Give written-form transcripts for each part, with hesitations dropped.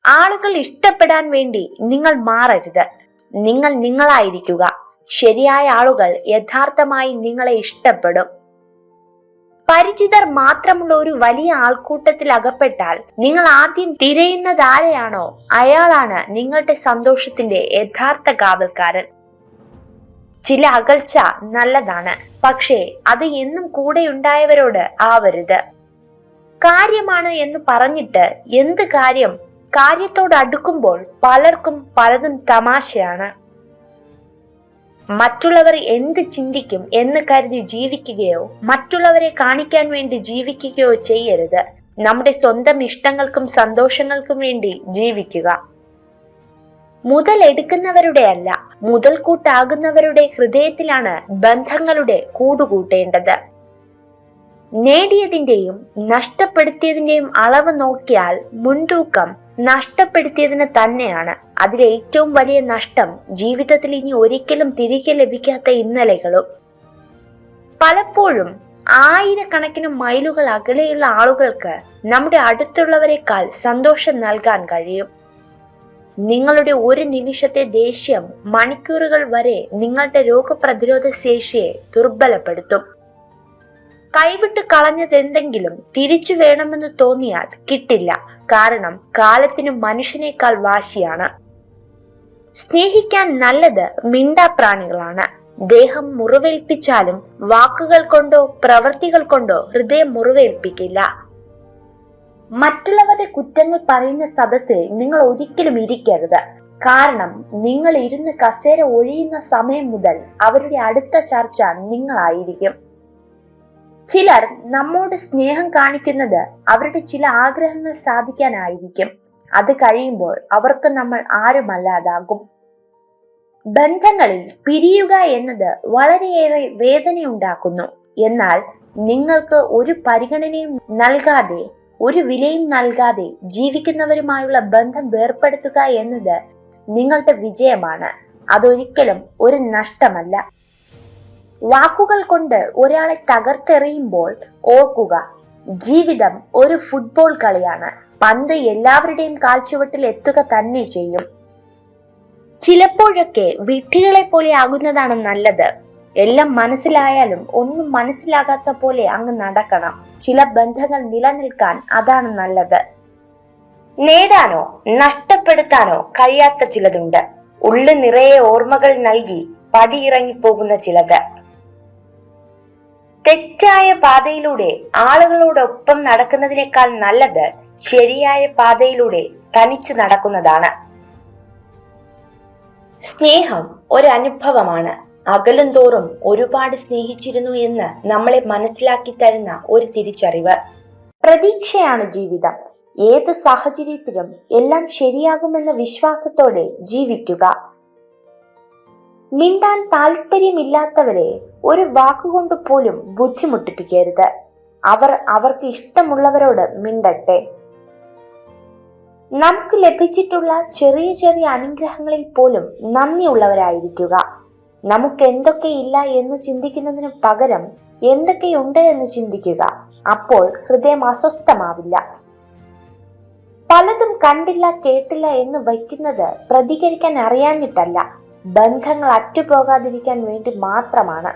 ആളുകൾ ഇഷ്ടപ്പെടാൻ വേണ്ടി നിങ്ങൾ മാറരുത്. നിങ്ങൾ നിങ്ങളായിരിക്കുക. ശരിയായ ആളുകൾ യഥാർത്ഥമായി നിങ്ങളെ ഇഷ്ടപ്പെടും. പരിചിതർ മാത്രമുള്ള ഒരു വലിയ ആൾക്കൂട്ടത്തിൽ അകപ്പെട്ടാൽ നിങ്ങൾ ആദ്യം തിരയുന്നത് ആരെയാണോ അയാളാണ് നിങ്ങളുടെ സന്തോഷത്തിന്റെ യഥാർത്ഥ കാവൽക്കാരൻ. ചില അകൽച്ച നല്ലതാണ്, പക്ഷേ അത് എന്നും കൂടെയുണ്ടായവരോട് ആവരുത്. കാര്യമാണ് എന്ന് പറഞ്ഞിട്ട് എന്ത് കാര്യം? കാര്യത്തോട് അടുക്കുമ്പോൾ പലർക്കും പലതും തമാശയാണ്. മറ്റുള്ളവർ എന്ത് ചിന്തിക്കും എന്ന് കരുതി ജീവിക്കുകയോ മറ്റുള്ളവരെ കാണിക്കാൻ വേണ്ടി ജീവിക്കുകയോ ചെയ്യരുത്. നമ്മുടെ സ്വന്തം ഇഷ്ടങ്ങൾക്കും സന്തോഷങ്ങൾക്കും വേണ്ടി ജീവിക്കുക. മുതലെടുക്കുന്നവരുടെ അല്ല, മുതൽക്കൂട്ടാകുന്നവരുടെ ഹൃദയത്തിലാണ് ബന്ധങ്ങളുടെ കൂടുകൂട്ടേണ്ടത്. നേടിയതിന്റെയും നഷ്ടപ്പെടുത്തിയതിന്റെയും അളവ് നോക്കിയാൽ മുൻതൂക്കം നഷ്ടപ്പെടുത്തിയതിന് തന്നെയാണ്. അതിലേറ്റവും വലിയ നഷ്ടം ജീവിതത്തിൽ ഇനി ഒരിക്കലും തിരികെ ലഭിക്കാത്ത ഇന്നലെകളും. പലപ്പോഴും ആയിരക്കണക്കിന് മൈലുകൾ അകലെയുള്ള ആളുകൾക്ക് നമ്മുടെ അടുത്തുള്ളവരെക്കാൾ സന്തോഷം നൽകാൻ കഴിയും. നിങ്ങളുടെ ഒരു നിമിഷത്തെ ദേഷ്യം മണിക്കൂറുകൾ വരെ നിങ്ങളുടെ രോഗപ്രതിരോധ ശേഷിയെ ദുർബലപ്പെടുത്തും. കൈവിട്ട് കളഞ്ഞതെന്തെങ്കിലും തിരിച്ചു വേണമെന്ന് തോന്നിയാൽ കിട്ടില്ല. കാരണം കാലത്തിന് മനുഷ്യനേക്കാൾ വാശിയാണ്. സ്നേഹിക്കാൻ നല്ലത് മിണ്ടാപ്രാണികളാണ്. ദേഹം മുറിവേൽപ്പിച്ചാലും വാക്കുകൾ കൊണ്ടോ പ്രവൃത്തികൾ കൊണ്ടോ ഹൃദയം മുറിവേൽപ്പിക്കില്ല. മറ്റുള്ളവരുടെ കുറ്റങ്ങൾ പറയുന്ന സദസ്സിൽ നിങ്ങൾ ഒരിക്കലും ഇരിക്കരുത്. കാരണം നിങ്ങൾ ഇരുന്ന് കസേര ഒഴിയുന്ന സമയം മുതൽ അവരുടെ അടുത്ത ചർച്ച നിങ്ങളായിരിക്കും. ചിലർ നമ്മോട് സ്നേഹം കാണിക്കുന്നത് അവരുടെ ചില ആഗ്രഹങ്ങൾ സാധിക്കാനായിരിക്കും. അത് കഴിയുമ്പോൾ അവർക്ക് നമ്മൾ ആരുമല്ലാതാകും. ബന്ധങ്ങളിൽ പിരിയുക എന്നത് വളരെയേറെ വേദനയുണ്ടാക്കുന്നു. എന്നാൽ നിങ്ങൾക്ക് ഒരു പരിഗണനയും നൽകാതെ, ഒരു വിലയും നൽകാതെ ജീവിക്കുന്നവരുമായുള്ള ബന്ധം വേർപെടുത്തുക എന്നത് നിങ്ങളുടെ വിജയമാണ്. അതൊരിക്കലും ഒരു നഷ്ടമല്ല. വാക്കുകൾ കൊണ്ട് ഒരാളെ തകർത്തെറിയുമ്പോൾ ഓർക്കുക, ജീവിതം ഒരു ഫുട്ബോൾ കളിയാണ്. പന്ത് എല്ലാവരുടെയും കാൽച്ചുവട്ടിൽ എത്തുക തന്നെ ചെയ്യും. ചിലപ്പോഴൊക്കെ വിഡ്ഢികളെ പോലെ ആകുന്നതാണ് നല്ലത്. എല്ലാം മനസ്സിലായാലും ഒന്നും മനസ്സിലാകാത്ത പോലെ അങ്ങ് നടക്കണം. ചില ബന്ധങ്ങൾ നിലനിൽക്കാൻ അതാണ് നല്ലത്. നേടാനോ നഷ്ടപ്പെടുത്താനോ കഴിയാത്ത ചിലതുണ്ട്. ഉള്ളു നിറയെ ഓർമ്മകൾ നൽകി പടിയിറങ്ങിപ്പോകുന്ന ചിലത്. തെറ്റായ പാതയിലൂടെ ആളുകളോടൊപ്പം നടക്കുന്നതിനേക്കാൾ നല്ലത് ശരിയായ പാതയിലൂടെ തനിച്ചു നടക്കുന്നതാണ്. സ്നേഹം ഒരനുഭവമാണ്. അകലും തോറും ഒരുപാട് സ്നേഹിച്ചിരുന്നു എന്ന് നമ്മളെ മനസ്സിലാക്കി തരുന്ന ഒരു തിരിച്ചറിവ്. പ്രതീക്ഷയാണ് ജീവിതം. ഏത് സാഹചര്യത്തിലും എല്ലാം ശരിയാകുമെന്ന വിശ്വാസത്തോടെ ജീവിക്കുക. മിണ്ടാൻ താല്പര്യമില്ലാത്തവരെ ഒരു വാക്കുകൊണ്ട് പോലും ബുദ്ധിമുട്ടിപ്പിക്കരുത്. അവർക്ക് ഇഷ്ടമുള്ളവരോട് മിണ്ടട്ടെ. നമുക്ക് ലഭിച്ചിട്ടുള്ള ചെറിയ ചെറിയ അനുഗ്രഹങ്ങളിൽ പോലും നന്ദിയുള്ളവരായിരിക്കുക. നമുക്ക് എന്തൊക്കെയില്ല എന്ന് ചിന്തിക്കുന്നതിന് പകരം എന്തൊക്കെയുണ്ട് എന്ന് ചിന്തിക്കുക. അപ്പോൾ ഹൃദയം അസ്വസ്ഥമാവില്ല. പലതും കണ്ടില്ല കേട്ടില്ല എന്ന് വയ്ക്കുന്നത് പ്രതികരിക്കാൻ അറിയാഞ്ഞിട്ടല്ല, ബന്ധങ്ങൾ അറ്റുപോകാതിരിക്കാൻ വേണ്ടി മാത്രമാണ്.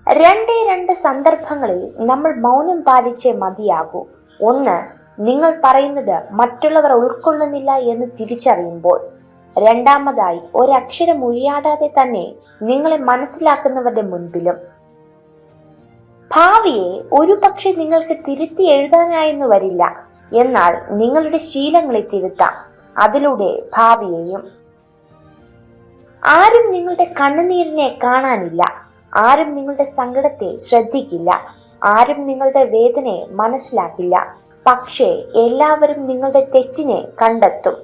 രണ്ട് സന്ദർഭങ്ങളിൽ നമ്മൾ മൗനം പാലിച്ചേ മതിയാകൂ. ഒന്ന്, നിങ്ങൾ പറയുന്നത് മറ്റുള്ളവർ ഉൾക്കൊള്ളുന്നില്ല എന്ന് തിരിച്ചറിയുമ്പോൾ. രണ്ടാമതായി, ഒരക്ഷരം ഉരിയാടാതെ തന്നെ നിങ്ങളെ മനസ്സിലാക്കുന്നവരുടെ മുൻപിലും. ഭാവിയെ ഒരുപക്ഷെ നിങ്ങൾക്ക് തിരുത്തി എഴുതാനായെന്ന് വരില്ല. എന്നാൽ നിങ്ങളുടെ ശീലങ്ങളെ തിരുത്താം, അതിലൂടെ ഭാവിയെയും. ആരും നിങ്ങളുടെ കണ്ണുനീരിനെ കാണാനില്ല. ആരും നിങ്ങളുടെ സങ്കടത്തെ ശ്രദ്ധിക്കില്ല. ആരും നിങ്ങളുടെ വേദനയെ മനസ്സിലാക്കില്ല. പക്ഷേ എല്ലാവരും നിങ്ങളുടെ തെറ്റിനെ കണ്ടെത്തും.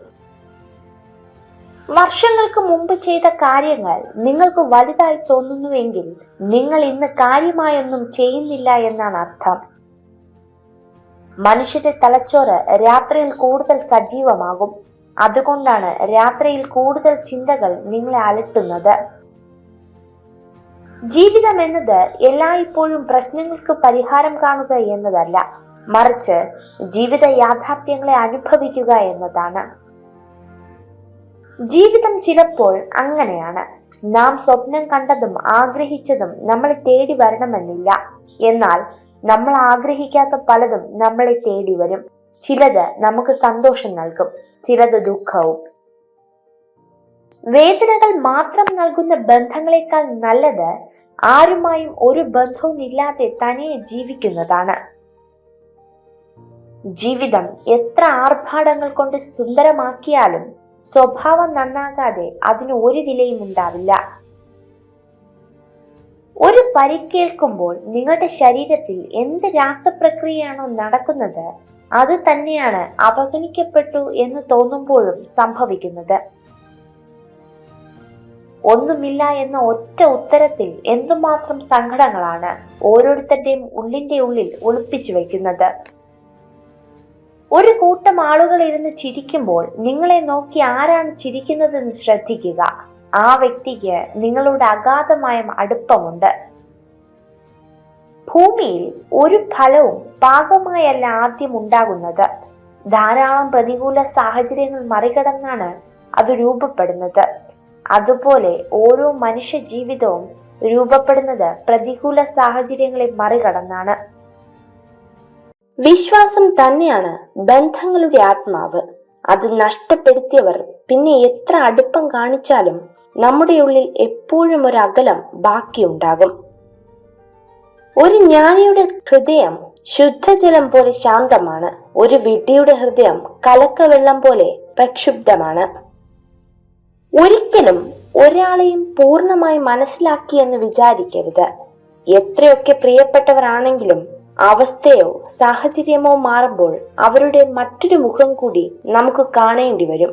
വർഷങ്ങൾക്ക് മുമ്പ് ചെയ്ത കാര്യങ്ങൾ നിങ്ങൾക്ക് വലുതായി തോന്നുന്നുവെങ്കിൽ നിങ്ങൾ ഇന്ന് കാര്യമായൊന്നും ചെയ്യുന്നില്ല എന്നാണ് അർത്ഥം. മനുഷ്യന്റെ തലച്ചോറ് രാത്രിയിൽ കൂടുതൽ സജീവമാകും. അതുകൊണ്ടാണ് രാത്രിയിൽ കൂടുതൽ ചിന്തകൾ നിങ്ങളെ അലട്ടുന്നത്. ജീവിതം എന്നത് എല്ലായ്പ്പോഴും പ്രശ്നങ്ങൾക്ക് പരിഹാരം കാണുക എന്നതല്ല, മറിച്ച് ജീവിത യാഥാർത്ഥ്യങ്ങളെ അനുഭവിക്കുക എന്നതാണ്. ജീവിതം ചിലപ്പോൾ അങ്ങനെയാണ്. നാം സ്വപ്നം കണ്ടതും ആഗ്രഹിച്ചതും നമ്മളെ തേടി വരണമെന്നില്ല. എന്നാൽ നമ്മൾ ആഗ്രഹിക്കാത്ത പലതും നമ്മളെ തേടി വരും. ചിലത് നമുക്ക് സന്തോഷം നൽകും, ചിലത് ദുഃഖവും. വേദനകൾ മാത്രം നൽകുന്ന ബന്ധങ്ങളെക്കാൾ നല്ലത് ആരുമായും ഒരു ബന്ധവും ഇല്ലാതെ തനിയെ ജീവിക്കുന്നതാണ്. ജീവിതം എത്ര ആർഭാടങ്ങൾ കൊണ്ട് സുന്ദരമാക്കിയാലും സ്വഭാവം നന്നാകാതെ അതിന് ഒരു വിലയും ഉണ്ടാവില്ല. ഒരു പരിക്കേൽക്കുമ്പോൾ നിങ്ങളുടെ ശരീരത്തിൽ എന്ത് രാസപ്രക്രിയയാണോ നടക്കുന്നത് അത് തന്നെയാണ് അവഗണിക്കപ്പെട്ടു എന്ന് തോന്നുമ്പോഴും സംഭവിക്കുന്നത്. ഒന്നുമില്ല എന്ന ഒറ്റ ഉത്തരത്തിൽ എന്തുമാത്രം സങ്കടങ്ങളാണ് ഓരോരുത്തരുടെയും ഉള്ളിന്റെ ഉള്ളിൽ ഒളിപ്പിച്ചു വയ്ക്കുന്നത്. ഒരു കൂട്ടം ആളുകൾ ഇരുന്ന് ചിരിക്കുമ്പോൾ നിങ്ങളെ നോക്കി ആരാണ് ചിരിക്കുന്നതെന്ന് ശ്രദ്ധിക്കുക. ആ വ്യക്തിക്ക് നിങ്ങളോട് അഗാധമായ അടുപ്പമുണ്ട്. ഭൂമിയിൽ ഒരു ഫലവും പാകമായല്ല ആദ്യം ഉണ്ടാകുന്നത്. ധാരാളം പ്രതികൂല സാഹചര്യങ്ങൾ മറികടന്നാണ് അത് രൂപപ്പെടുന്നത്. അതുപോലെ ഓരോ മനുഷ്യ ജീവിതവും രൂപപ്പെടുന്നത് പ്രതികൂല സാഹചര്യങ്ങളെ മറികടന്നാണ്. വിശ്വാസം തന്നെയാണ് ബന്ധങ്ങളുടെ ആത്മാവ്. അത് നഷ്ടപ്പെടുത്തിയവർ പിന്നെ എത്ര അടുപ്പം കാണിച്ചാലും നമ്മുടെ ഉള്ളിൽ എപ്പോഴും ഒരു അകലം ബാക്കിയുണ്ടാകും. ഒരു ജ്ഞാനിയുടെ ഹൃദയം ശുദ്ധജലം പോലെ ശാന്തമാണ്. ഒരു വിഡ്ഢിയുടെ ഹൃദയം കലക്കവെള്ളം പോലെ പ്രക്ഷുബ്ധമാണ്. ഒരിക്കലും ഒരാളെയും പൂർണ്ണമായി മനസ്സിലാക്കിയെന്ന് വിചാരിക്കരുത്. എത്രയൊക്കെ പ്രിയപ്പെട്ടവരാണെങ്കിലും അവസ്ഥയോ സാഹചര്യമോ മാറുമ്പോൾ അവരുടെ മറ്റൊരു മുഖം കൂടി നമുക്ക് കാണേണ്ടി വരും.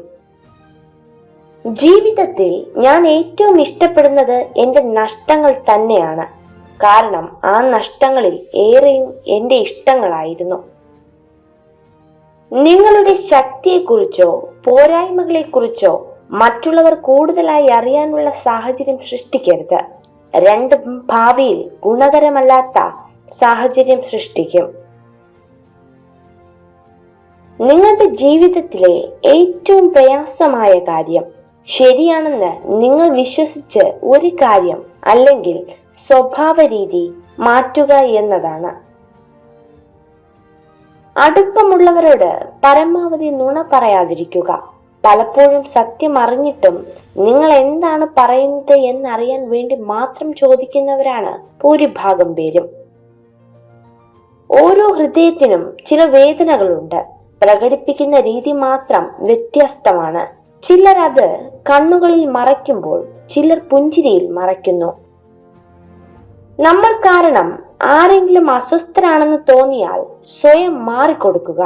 ജീവിതത്തിൽ ഞാൻ ഏറ്റവും ഇഷ്ടപ്പെടുന്നത് എൻ്റെ നഷ്ടങ്ങൾ തന്നെയാണ്. കാരണം ആ നഷ്ടങ്ങളിൽ ഏറെയും എൻ്റെ ഇഷ്ടങ്ങളായിരുന്നു. നിങ്ങളുടെ ശക്തിയെക്കുറിച്ചോ പോരായ്മകളെക്കുറിച്ചോ മറ്റുള്ളവർ കൂടുതലായി അറിയാനുള്ള സാഹചര്യം സൃഷ്ടിക്കരുത്. രണ്ടും ഭാവിയിൽ ഗുണകരമല്ലാത്ത സാഹചര്യം സൃഷ്ടിക്കും. നിങ്ങളുടെ ജീവിതത്തിലെ ഏറ്റവും പ്രയാസമായ കാര്യം ശരിയാണെന്ന് നിങ്ങൾ വിശ്വസിച്ച് ഒരു കാര്യം അല്ലെങ്കിൽ സ്വഭാവ രീതി മാറ്റുക എന്നതാണ്. അടുപ്പമുള്ളവരോട് പരമാവധി നുണ പറയാതിരിക്കുക. പലപ്പോഴും സത്യം അറിഞ്ഞിട്ടും നിങ്ങൾ എന്താണ് പറയുന്നത് എന്നറിയാൻ വേണ്ടി മാത്രം ചോദിക്കുന്നവരാണ് ഭൂരിഭാഗം പേരും. ഓരോ ഹൃദയത്തിനും ചില വേദനകളുണ്ട്. പ്രകടിപ്പിക്കുന്ന രീതി മാത്രം വ്യത്യസ്തമാണ്. ചിലർ അത് കണ്ണുകളിൽ മറയ്ക്കുമ്പോൾ ചിലർ പുഞ്ചിരിയിൽ മറയ്ക്കുന്നു. നമ്മൾ കാരണം ആരെങ്കിലും അസ്വസ്ഥരാണെന്ന് തോന്നിയാൽ സ്വയം മാറിക്കൊടുക്കുക.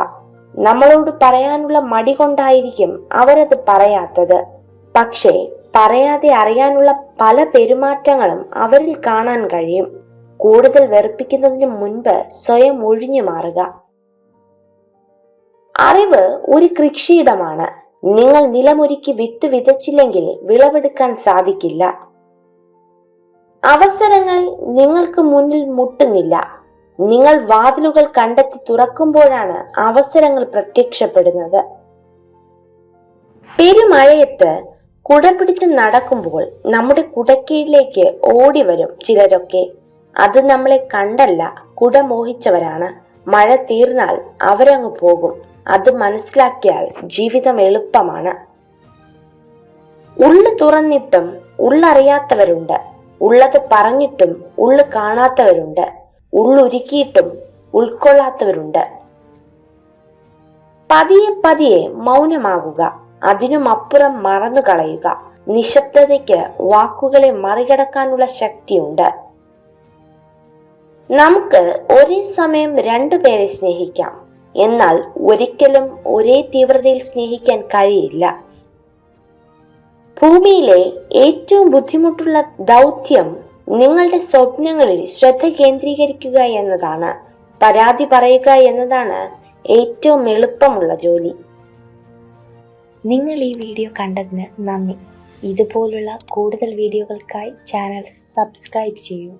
നമ്മളോട് പറയാനുള്ള മടി കൊണ്ടായിരിക്കും അവരത് പറയാത്തത്. പക്ഷേ പറയാതെ അറിയാനുള്ള പല പെരുമാറ്റങ്ങളും അവരിൽ കാണാൻ കഴിയും. കൂടുതൽ വെറുപ്പിക്കുന്നതിന് മുൻപ് സ്വയം ഒഴിഞ്ഞു മാറുക. അറിവ് ഒരു കൃഷിയിടമാണ്. നിങ്ങൾ നിലമൊരുക്കി വിത്ത് വിതച്ചില്ലെങ്കിൽ വിളവെടുക്കാൻ സാധിക്കില്ല. അവസരങ്ങൾ നിങ്ങൾക്ക് മുന്നിൽ മുട്ടുന്നില്ല. നിങ്ങൾ വാതിലുകൾ കണ്ടെത്തി തുറക്കുമ്പോഴാണ് അവസരങ്ങൾ പ്രത്യക്ഷപ്പെടുന്നത്. പെരുമഴയത്ത് കുട പിടിച്ച് നടക്കുമ്പോൾ നമ്മുടെ കുടക്കീഴിലേക്ക് ഓടി വരും ചിലരൊക്കെ. അത് നമ്മളെ കണ്ടല്ല, കുട മോഹിച്ചവരാണ്. മഴ തീർന്നാൽ അവരങ്ങ് പോകും. അത് മനസ്സിലാക്കിയാൽ ജീവിതം എളുപ്പമാണ്. ഉള്ളു തുറന്നിട്ടും ഉള്ളറിയാത്തവരുണ്ട്. ഉള്ളത് പറഞ്ഞിട്ടും ഉള്ളു കാണാത്തവരുണ്ട്. ഉള്ളൊരുക്കിയിട്ടും ഉൾക്കൊള്ളാത്തവരുണ്ട്. പതിയെ പതിയെ മൗനമാകുക. അതിനുമപ്പുറം മറന്നു കളയുക. നിശബ്ദതയ്ക്ക് വാക്കുകളെ മറികടക്കാനുള്ള ശക്തിയുണ്ട്. നമുക്ക് ഒരേ സമയം രണ്ടുപേരെ സ്നേഹിക്കാം. എന്നാൽ ഒരിക്കലും ഒരേ തീവ്രതയിൽ സ്നേഹിക്കാൻ കഴിയില്ല. ഭൂമിയിലെ ഏറ്റവും ബുദ്ധിമുട്ടുള്ള ദൗത്യം നിങ്ങളുടെ സ്വപ്നങ്ങളിൽ ശ്രദ്ധ കേന്ദ്രീകരിക്കുക എന്നതാണ്. പരാതി പറയുക എന്നതാണ് ഏറ്റവും എളുപ്പമുള്ള ജോലി. നിങ്ങൾ ഈ വീഡിയോ കണ്ടതിന് നന്ദി. ഇതുപോലുള്ള കൂടുതൽ വീഡിയോകൾക്കായി ചാനൽ സബ്സ്ക്രൈബ് ചെയ്യൂ.